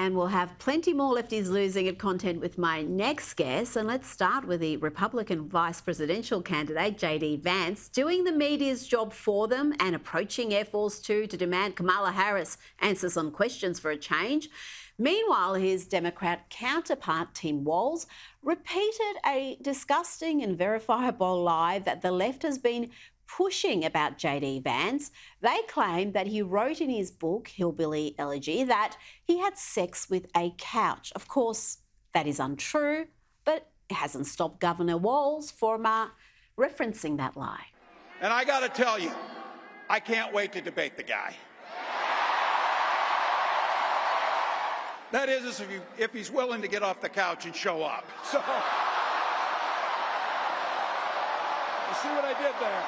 and we'll have plenty more Lefties Losing at content with my next guest. And let's start with the Republican vice presidential candidate, JD Vance, doing the media's job for them and approaching Air Force Two to demand Kamala Harris answer some questions for a change. Meanwhile, his Democrat counterpart, Tim Walz, repeated a disgusting and verifiable lie that the left has been pushing about JD Vance. They claim that he wrote in his book, Hillbilly Elegy, that he had sex with a couch. Of course, that is untrue, but it hasn't stopped Governor Walz from referencing that lie. And I got to tell you, I can't wait to debate the guy. That is, if he's willing to get off the couch and show up. So, you see what I did there?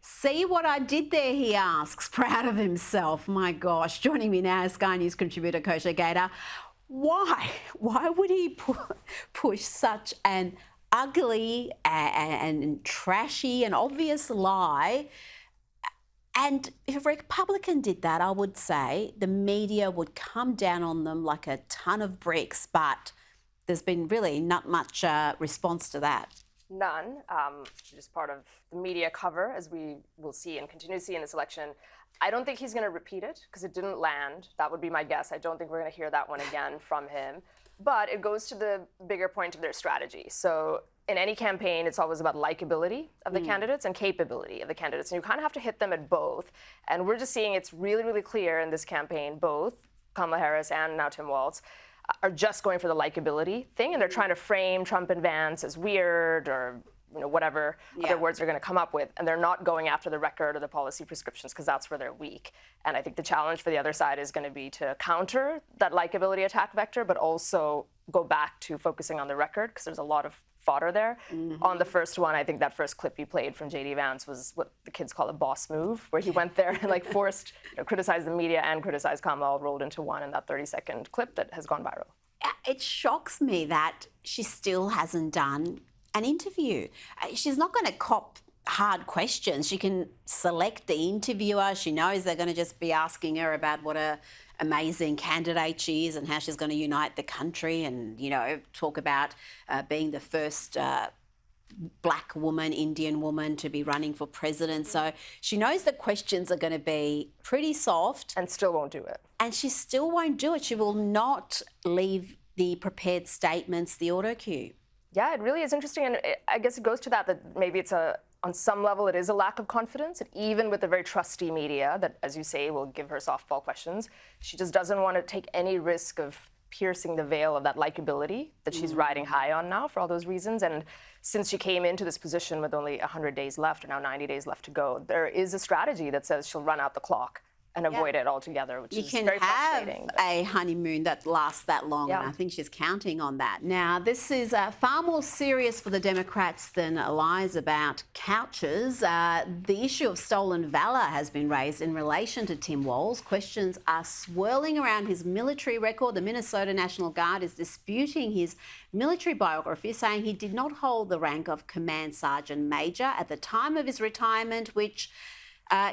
See what I did there, he asks, proud of himself. My gosh. Joining me now is Sky News contributor Kosha Gator. Why would he push such an ugly and trashy and obvious lie? And if a Republican did that, I would say the media would come down on them like a ton of bricks, but there's been really not much response to that. None, just part of the media cover, as we will see and continue to see in this election. I don't think he's going to repeat it because it didn't land. That would be my guess. I don't think we're going to hear that one again from him. But it goes to the bigger point of their strategy. So in any campaign, it's always about likability of the candidates and capability of the candidates. And you kind of have to hit them at both. And we're just seeing it's really, really clear in this campaign, both Kamala Harris and now Tim Walz are just going for the likability thing, and they're trying to frame Trump and Vance as weird or whatever other words they're going to come up with, and they're not going after the record or the policy prescriptions because that's where they're weak. And I think the challenge for the other side is going to be to counter that likability attack vector, but also go back to focusing on the record because there's a lot of fodder there. On the first one, I think that first clip you played from JD Vance was what the kids call a boss move, where he went there and forced, criticize the media and criticize Kamala all rolled into one in that 30-second clip that has gone viral. It shocks me that she still hasn't done an interview. She's not going to cop hard questions. She can select the interviewer. She knows they're going to just be asking her about what a amazing candidate she is and how she's going to unite the country and, talk about being the first black woman, Indian woman to be running for president. So she knows the questions are going to be pretty soft. And still won't do it. And she still won't do it. She will not leave the prepared statements, the auto cue. Yeah, it really is interesting. And I guess it goes to that maybe it's on some level, it is a lack of confidence. And even with the very trusty media that, as you say, will give her softball questions, she just doesn't want to take any risk of piercing the veil of that likability that she's riding high on now for all those reasons. And since she came into this position with only 100 days left, or now 90 days left to go, there is a strategy that says she'll run out the clock and avoid it altogether, which is very frustrating. You can have a honeymoon that lasts that long, and I think she's counting on that. Now, this is far more serious for the Democrats than lies about couches. The issue of stolen valour has been raised in relation to Tim Walz. Questions are swirling around his military record. The Minnesota National Guard is disputing his military biography, saying he did not hold the rank of Command Sergeant Major at the time of his retirement, which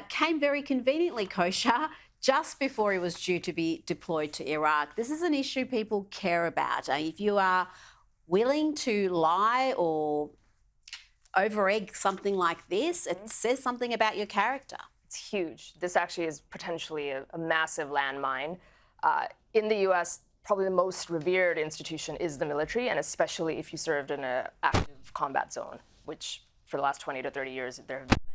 came very conveniently, Kosha, just before he was due to be deployed to Iraq. This is an issue people care about. If you are willing to lie or over-egg something like this, it says something about your character. It's huge. This actually is potentially a massive landmine. In the U.S., probably the most revered institution is the military, and especially if you served in an active combat zone, which for the last 20 to 30 years, there have been many.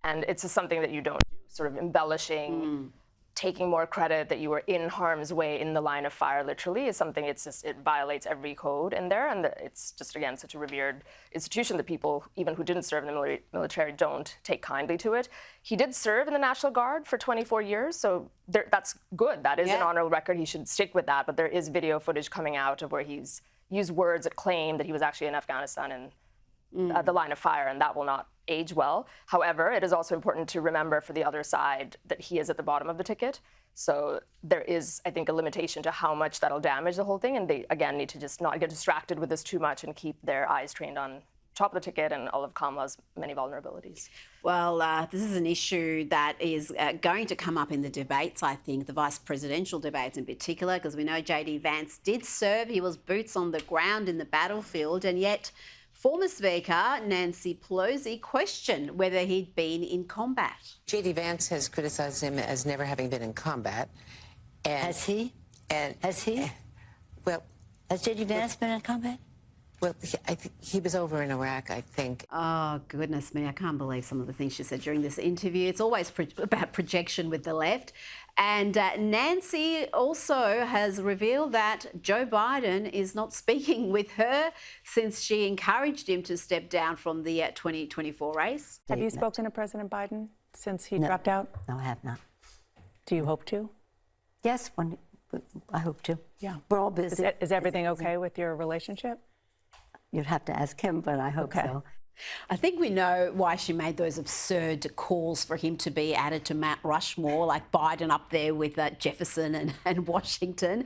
And it's just something that you don't do, sort of embellishing, taking more credit that you were in harm's way in the line of fire, literally, is something it violates every code in there. And it's just, again, such a revered institution that people, even who didn't serve in the military, don't take kindly to it. He did serve in the National Guard for 24 years, so that's good. That is an honorable record. He should stick with that. But there is video footage coming out of where he's used words that claim that he was actually in Afghanistan and the line of fire, and that will not age well. However, it is also important to remember for the other side that he is at the bottom of the ticket. So there is, I think, a limitation to how much that'll damage the whole thing. And they, again, need to just not get distracted with this too much and keep their eyes trained on top of the ticket and all of Kamala's many vulnerabilities. Well, this is an issue that is going to come up in the debates, I think, the vice presidential debates in particular, because we know J.D. Vance did serve. He was boots on the ground in the battlefield, and yet former Speaker Nancy Pelosi questioned whether he'd been in combat. J.D. Vance has criticized him as never having been in combat. And, has he? Well, has J.D. Vance been in combat? Well, I think he was over in Iraq, I think. Oh, goodness me. I can't believe some of the things she said during this interview. It's always about projection with the left. And Nancy also has revealed that Joe Biden is not speaking with her since she encouraged him to step down from the 2024 race. Have you spoken to President Biden since he dropped out? No, I have not. Do you hope to? Yes, I hope to. Yeah. We're all busy. Is everything okay with your relationship? You'd have to ask him, but I hope so. I think we know why she made those absurd calls for him to be added to Mount Rushmore, like Biden up there with Jefferson and Washington.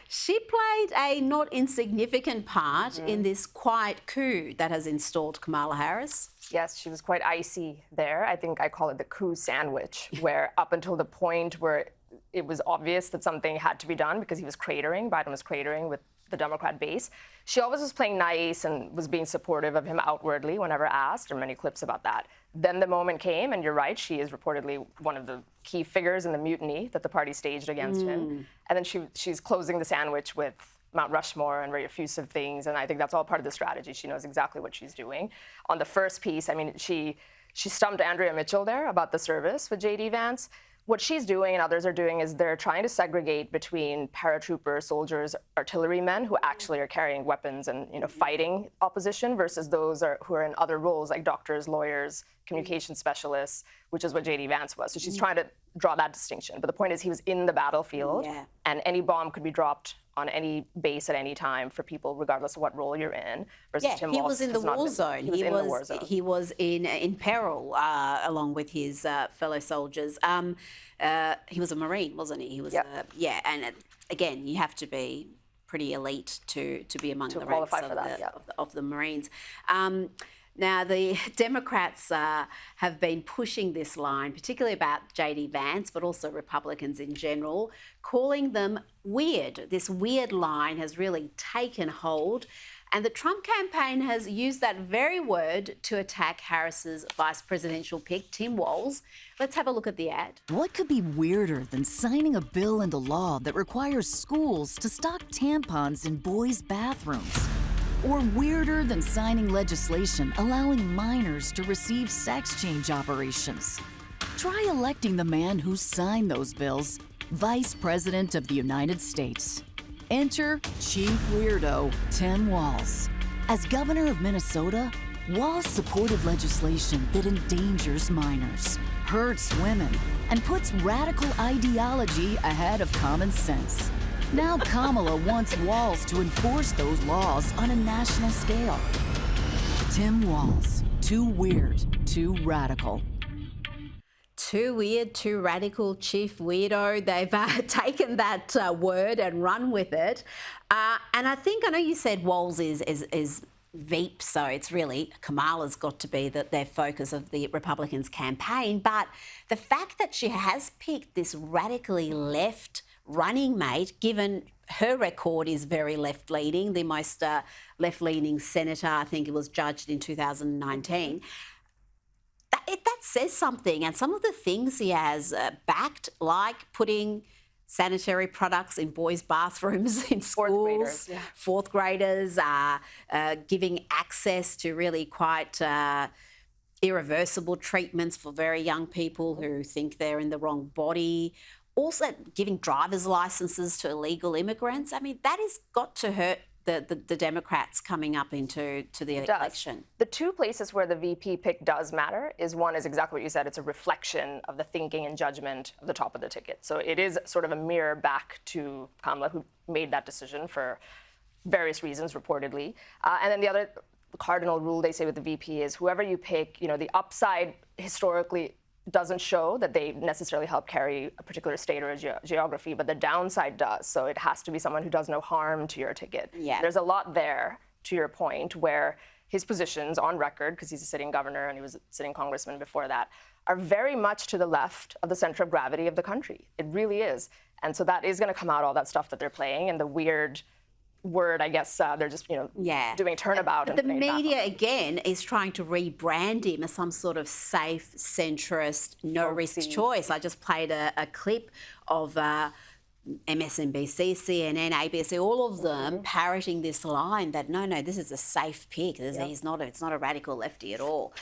She played a not insignificant part in this quiet coup that has installed Kamala Harris. Yes, she was quite icy there. I think I call it the coup sandwich, where up until the point where it was obvious that something had to be done because he was cratering, Biden was cratering with the Democrat base. She always was playing nice and was being supportive of him outwardly whenever asked. There are many clips about that. Then the moment came, and you're right, she is reportedly one of the key figures in the mutiny that the party staged against him. And then she's closing the sandwich with Mount Rushmore and very effusive things, and I think that's all part of the strategy. She knows exactly what she's doing. On the first piece, I mean, she stumped Andrea Mitchell there about the service with J.D. Vance. What she's doing and others are doing is they're trying to segregate between paratroopers, soldiers, artillerymen who actually are carrying weapons and fighting opposition versus those who are in other roles like doctors, lawyers, communication specialists, which is what J.D. Vance was. So she's trying to draw that distinction. But the point is he was in the battlefield and any bomb could be dropped on any base at any time for people, regardless of what role you're in. Versus Tim Walz he was in the war zone. He was in the war zone. He was in peril along with his fellow soldiers. He was a Marine, wasn't he? He was and again, you have to be pretty elite to be among the ranks of the Marines. Now, the Democrats have been pushing this line, particularly about J.D. Vance, but also Republicans in general, calling them weird. This weird line has really taken hold. And the Trump campaign has used that very word to attack Harris's vice presidential pick, Tim Walz. Let's have a look at the ad. What could be weirder than signing a bill into law that requires schools to stock tampons in boys' bathrooms? Or weirder than signing legislation allowing minors to receive sex change operations? Try electing the man who signed those bills, Vice President of the United States. Enter Chief Weirdo Tim Walz. As governor of Minnesota, Walz supported legislation that endangers minors, hurts women, and puts radical ideology ahead of common sense. Now Kamala wants Walz to enforce those laws on a national scale. Tim Walz, too weird, too radical. Too weird, too radical, Chief Weirdo. They've taken that word and run with it. And I know you said Walz is Veep, so it's really Kamala's got to be their focus of the Republicans' campaign. But the fact that she has picked this radically left running mate, given her record is very left-leaning, the most left-leaning senator, I think it was judged in 2019, that says something. And some of the things he has backed, like putting sanitary products in boys' bathrooms in schools, fourth graders, giving access to really quite irreversible treatments for very young people who think they're in the wrong body, also giving driver's licenses to illegal immigrants. I mean, that has got to hurt the Democrats coming up into the election. The two places where the VP pick does matter is one is exactly what you said. It's a reflection of the thinking and judgment of the top of the ticket. So it is sort of a mirror back to Kamala, who made that decision for various reasons, reportedly. And then the other cardinal rule they say with the VP is whoever you pick, the upside historically doesn't show that they necessarily help carry a particular state or a geography, but the downside does. So it has to be someone who does no harm to your ticket. Yeah. There's a lot there, to your point, where his positions on record, because he's a sitting governor and he was a sitting congressman before that, are very much to the left of the center of gravity of the country. It really is. And so that is going to come out, all that stuff that they're playing, and the weird word, I guess, they're just, doing turnabout. But the media, again, is trying to rebrand him as some sort of safe, centrist, no-risk choice. I just played a clip of MSNBC, CNN, ABC, all of them parroting this line that, no, this is a safe pick. It's not a radical lefty at all.